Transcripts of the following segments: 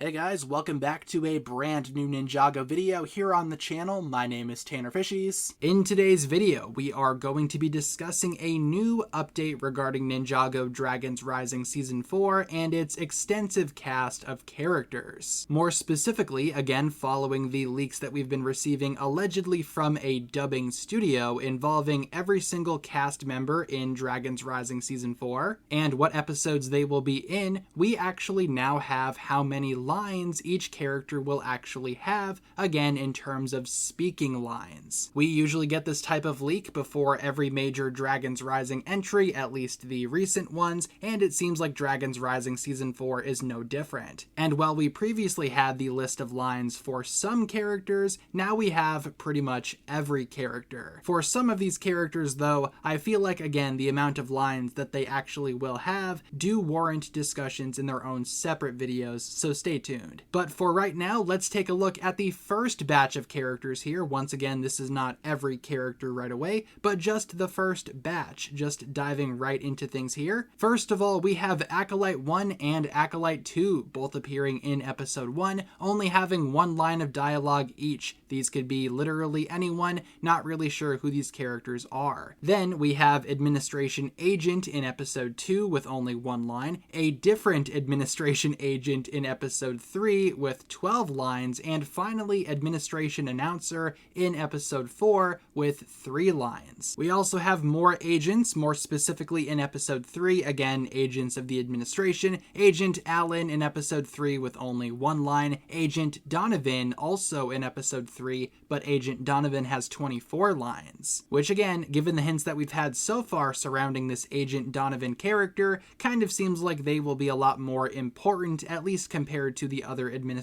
Hey guys, welcome back to a brand new Ninjago video here on the channel. My name is TannerFishies. In today's video, we are going to be discussing a new update regarding Ninjago Dragons Rising Season 4 and its extensive cast of characters. More specifically, again following the leaks that we've been receiving allegedly from a dubbing studio involving every single cast member in Dragons Rising Season 4 and what episodes they will be in, we actually now have how many lines each character will actually have, again in terms of speaking lines. We usually get this type of leak before every major Dragons Rising entry, at least the recent ones, and it seems like Dragons Rising Season 4 is no different. And while we previously had the list of lines for some characters, now we have pretty much every character. For some of these characters though, I feel like again the amount of lines that they actually will have do warrant discussions in their own separate videos, so stay tuned. But for right now, let's take a look at the first batch of characters here. Once again, this is not every character right away, but just the first batch, just diving right into things here. First of all, we have Acolyte 1 and Acolyte 2, both appearing in episode 1, only having one line of dialogue each. These could be literally anyone, not really sure who these characters are. Then we have Administration Agent in episode 2 with only one line, a different Administration Agent in episode 3 with 12 lines, and finally Administration Announcer in episode 4 with 3 lines. We also have more agents, more specifically in episode 3, again agents of the administration, Agent Allen in episode 3 with only one line, Agent Donovan also in episode 3, but Agent Donovan has 24 lines, which again, given the hints that we've had so far surrounding this Agent Donovan character, kind of seems like they will be a lot more important, at least compared to the other administration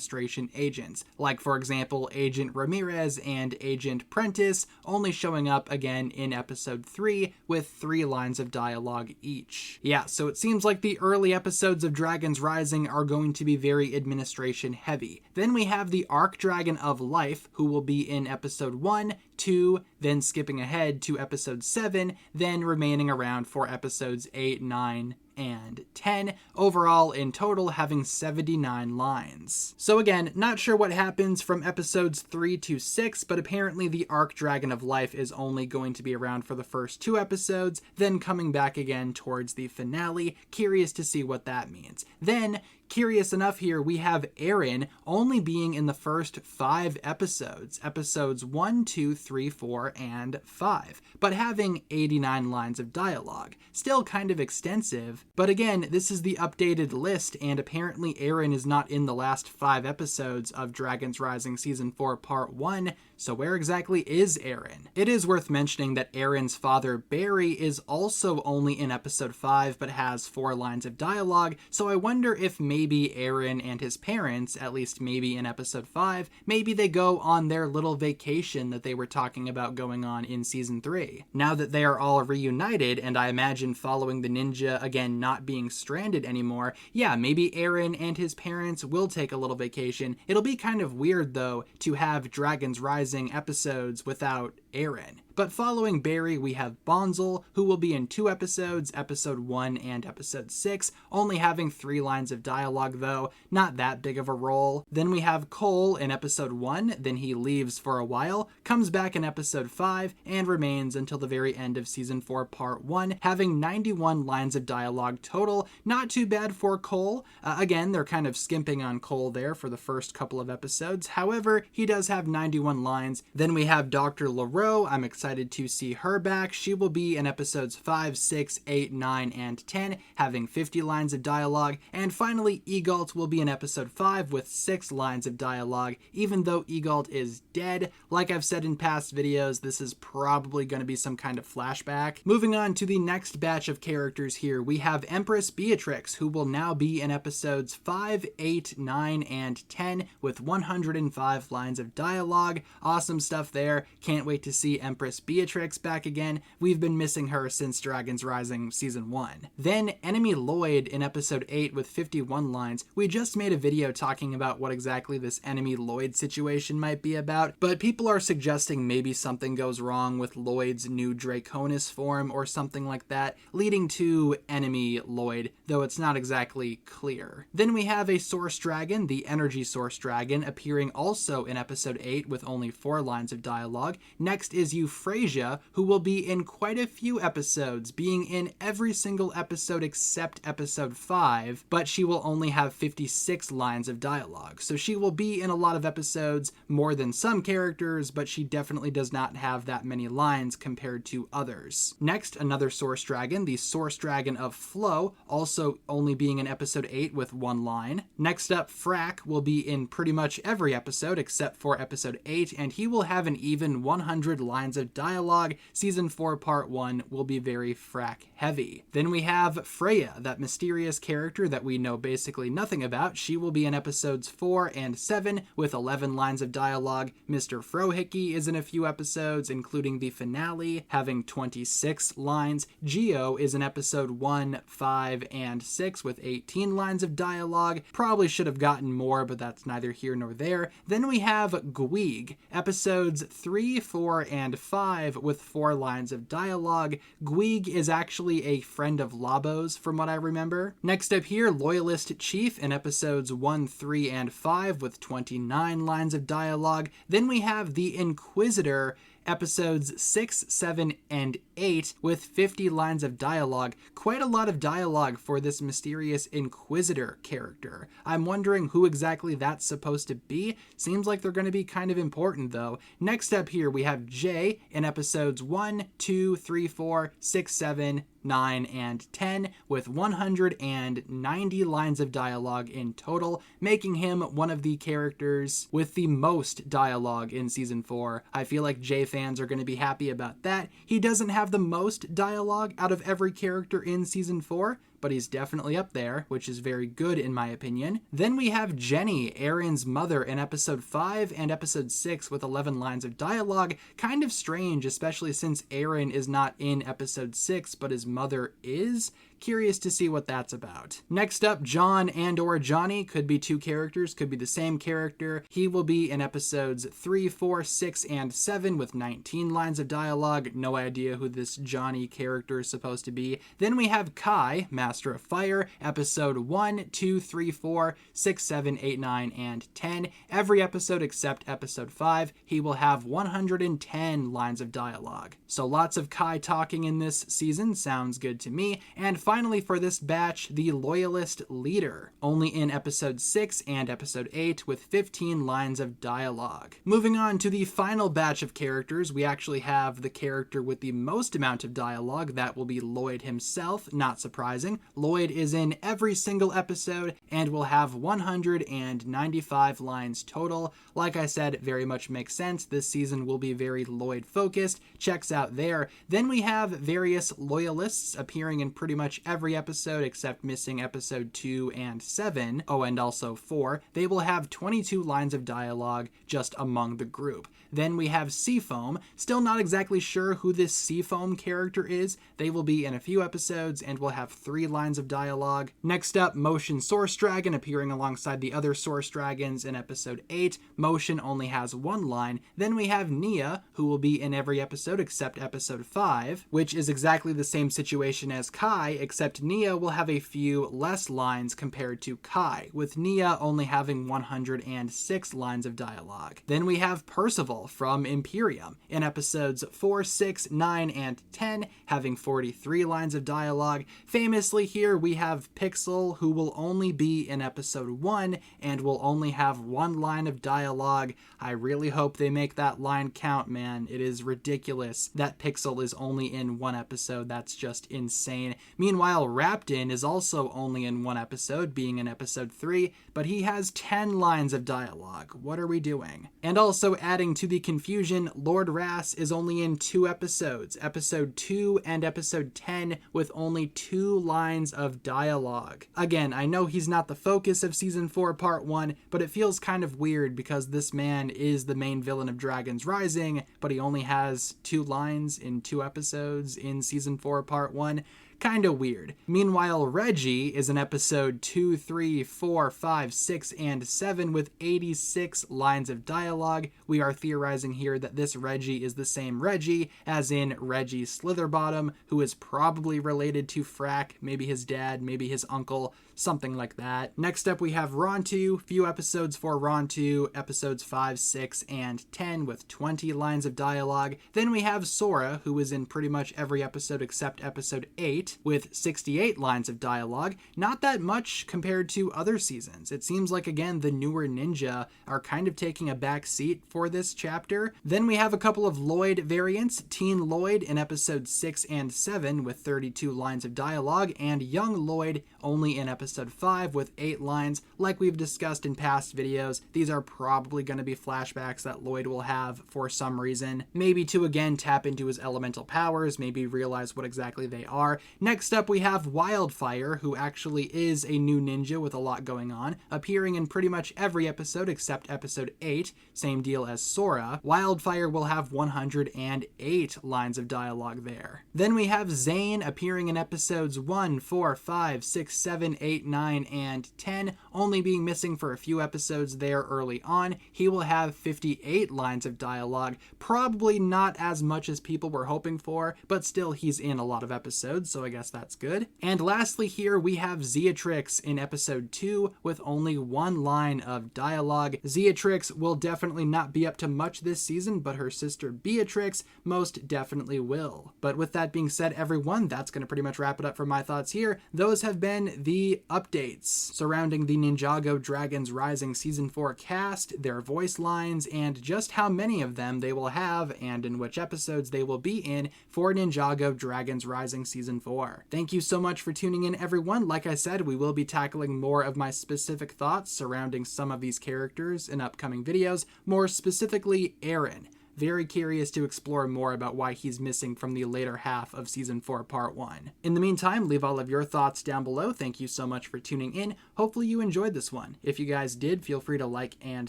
agents, like for example Agent Ramirez and Agent Prentice only showing up again in episode 3 with 3 lines of dialogue each. Yeah, so it seems like the early episodes of Dragons Rising are going to be very administration heavy. Then we have the Archdragon of Life, who will be in episode 1, 2, then skipping ahead to episode 7, then remaining around for episodes 8, 9, and 10, overall in total having 79 lines. So again, not sure what happens from episodes 3 to 6, but apparently the Archdragon of Life is only going to be around for the first 2 episodes, then coming back again towards the finale. Curious to see what that means. Then, curious enough here, we have Aaron only being in the first 5 episodes, episodes 1, 2, 3, 4, and 5, but having 89 lines of dialogue. Still kind of extensive, but again, this is the updated list, and apparently Aaron is not in the last 5 episodes of Dragons Rising Season 4 Part 1, so where exactly is Aaron? It is worth mentioning that Aaron's father, Barry, is also only in episode 5, but has 4 lines of dialogue, so I wonder if maybe Aaron and his parents, at least maybe in episode 5, maybe they go on their little vacation that they were talking about going on in season 3. Now that they are all reunited, and I imagine following the ninja again not being stranded anymore, yeah, maybe Aaron and his parents will take a little vacation. It'll be kind of weird though to have Dragons Rising episodes without Aaron. But following Barry, we have Bonzel, who will be in 2 episodes, episode 1 and episode 6, only having 3 lines of dialogue though, not that big of a role. Then we have Cole in episode 1, then he leaves for a while, comes back in episode 5, and remains until the very end of season 4 part 1, having 91 lines of dialogue total. Not too bad for Cole. Again, they're kind of skimping on Cole there for the first couple of episodes. However, he does have 91 lines. Then we have Dr. LaRoe. I'm excited to see her back. She will be in episodes 5, 6, 8, 9, and 10, having 50 lines of dialogue. And finally, Egalt will be in episode 5 with 6 lines of dialogue. Even though Egalt is dead, like I've said in past videos, this is probably going to be some kind of flashback. Moving on to the next batch of characters here, we have Empress Beatrix, who will now be in episodes 5, 8, 9, and 10 with 105 lines of dialogue. Awesome stuff there. Can't wait to see Empress Beatrix back again. We've been missing her since Dragon's Rising Season 1. Then Enemy Lloyd in Episode 8 with 51 lines. We just made a video talking about what exactly this Enemy Lloyd situation might be about, but people are suggesting maybe something goes wrong with Lloyd's new Draconis form or something like that, leading to Enemy Lloyd, though it's not exactly clear. Then we have a Source Dragon, the Energy Source Dragon, appearing also in Episode 8 with only 4 lines of dialogue. Next is Euphrasia, who will be in quite a few episodes, being in every single episode except Episode 5, but she will only have 56 lines of dialogue. So she will be in a lot of episodes, more than some characters, but she definitely does not have that many lines compared to others. Next, another Source Dragon, the Source Dragon of Flow, also only being in Episode 8 with 1 line. Next up, Frack will be in pretty much every episode except for Episode 8, and he will have an even 100 lines of dialogue. Season 4 Part 1 will be very Frack heavy. Then we have Freya, that mysterious character that we know basically nothing about. She will be in Episodes 4 and 7 with 11 lines of dialogue. Mr. Frohickey is in a few episodes, including the finale, having 26 lines. Geo is in Episode 1, 5, and 6 with 18 lines of dialogue. Probably should have gotten more, but that's neither here nor there. Then we have Gweeg, Episodes 3, 4, and 5 with 4 lines of dialogue. Gweeg is actually a friend of Labo's, from what I remember. Next up here, Loyalist Chief in Episodes 1, 3, and 5 with 29 lines of dialogue. Then we have the Inquisitor, Episodes 6, 7, and 8 with 50 lines of dialogue. Quite a lot of dialogue for this mysterious Inquisitor character. I'm wondering who exactly that's supposed to be. Seems like they're going to be kind of important though. Next up here we have Jay in Episodes 1, 2, 3, 4, 6, 7, 9, and 10 with 190 lines of dialogue in total, making him one of the characters with the most dialogue in Season 4. I feel like Jay fans are going to be happy about that. He doesn't have the most dialogue out of every character in Season 4, but he's definitely up there, which is very good in my opinion. Then we have Jenny, Aaron's mother, in Episode 5 and Episode 6 with 11 lines of dialogue. Kind of strange, especially since Aaron is not in Episode 6, but his mother is. Curious to see what that's about. Next up, John and/or Johnny. Could be 2 characters, could be the same character. He will be in Episodes 3, 4, 6, and 7 with 19 lines of dialogue. No idea who this Johnny character is supposed to be. Then we have Kai, Master of Fire, Episode 1, 2, 3, 4, 6, 7, 8, 9, and 10. Every episode except Episode 5. He will have 110 lines of dialogue. So lots of Kai talking in this season. Sounds good to me. And finally for this batch, the Loyalist Leader, only in Episode 6 and Episode 8 with 15 lines of dialogue. Moving on to the final batch of characters, we actually have the character with the most amount of dialogue. That will be Lloyd himself, not surprising. Lloyd is in every single episode and will have 195 lines total. Like I said, very much makes sense. This season will be very Lloyd focused. Checks out there. Then we have various Loyalists appearing in pretty much every episode except missing Episode 2 and 7. Oh, and also 4. They will have 22 lines of dialogue just among the group. Then we have Seafoam. Still not exactly sure who this Seafoam character is. They will be in a few episodes and will have 3 lines of dialogue. Next up, Motion Source Dragon, appearing alongside the other Source Dragons in Episode 8. Motion only has 1 line. Then we have Nia, who will be in every episode except Episode 5, which is exactly the same situation as Kai, except Nia will have a few less lines compared to Kai, with Nia only having 106 lines of dialogue. Then we have Percival from Imperium in Episodes 4, 6, 9, and 10, having 43 lines of dialogue. Famously here we have Pixel, who will only be in Episode 1 and will only have 1 line of dialogue. I really hope they make that line count, man. It is ridiculous that Pixel is only in 1 episode. That's just insane. Meanwhile, Raptin is also only in 1 episode, being in Episode 3, but he has 10 lines of dialogue. What are we doing? And also adding to the confusion, Lord Rass is only in 2 episodes, Episode 2 and Episode 10, with only 2 lines lines of dialogue. Again, I know he's not the focus of Season 4 Part 1, but it feels kind of weird because this man is the main villain of Dragons Rising, but he only has 2 lines in 2 episodes in Season 4 Part 1. Kinda weird. Meanwhile, Reggie is in episode 2, 3, 4, 5, 6, and 7 with 86 lines of dialogue. We are theorizing here that this Reggie is the same Reggie as in Reggie Slitherbottom, who is probably related to Frack, maybe his dad, maybe his uncle, something like that. Next up we have Rontu, few episodes for Rontu, episodes 5, 6, and 10 with 20 lines of dialogue. Then we have Sora, who is in pretty much every episode except episode 8, with 68 lines of dialogue. Not that much compared to other seasons. It seems like, again, the newer ninja are kind of taking a back seat for this chapter. Then we have a couple of Lloyd variants, Teen Lloyd in episode 6 and 7 with 32 lines of dialogue, and Young Lloyd only in episode 5 with 8 lines. Like we've discussed in past videos, these are probably going to be flashbacks that Lloyd will have for some reason. Maybe to again tap into his elemental powers, maybe realize what exactly they are. Next up we have Wildfire, who actually is a new ninja with a lot going on, appearing in pretty much every episode except episode 8, same deal as Sora. Wildfire will have 108 lines of dialogue there. Then we have Zane appearing in episodes 1, 4, 5, 6, 7, 8, 9, and 10, only being missing for a few episodes there early on. He will have 58 lines of dialogue, probably not as much as people were hoping for, but still he's in a lot of episodes, so I guess that's good. And lastly here we have Zeatrix in episode 2 with only 1 line of dialogue. Zeatrix will definitely not be up to much this season, but her sister Beatrix most definitely will. But with that being said, everyone, that's going to pretty much wrap it up for my thoughts here. Those have been the updates surrounding the Ninjago Dragons Rising Season 4 cast, their voice lines, and just how many of them they will have and in which episodes they will be in for Ninjago Dragons Rising Season 4. Thank you so much for tuning in, everyone. Like I said, we will be tackling more of my specific thoughts surrounding some of these characters in upcoming videos, more specifically Eren. Very curious to explore more about why he's missing from the later half of Season 4 Part 1. In the meantime, leave all of your thoughts down below. Thank you so much for tuning in. Hopefully you enjoyed this one. If you guys did, feel free to like and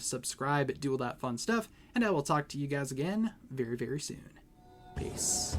subscribe, do all that fun stuff, and I will talk to you guys again very, very soon. Peace.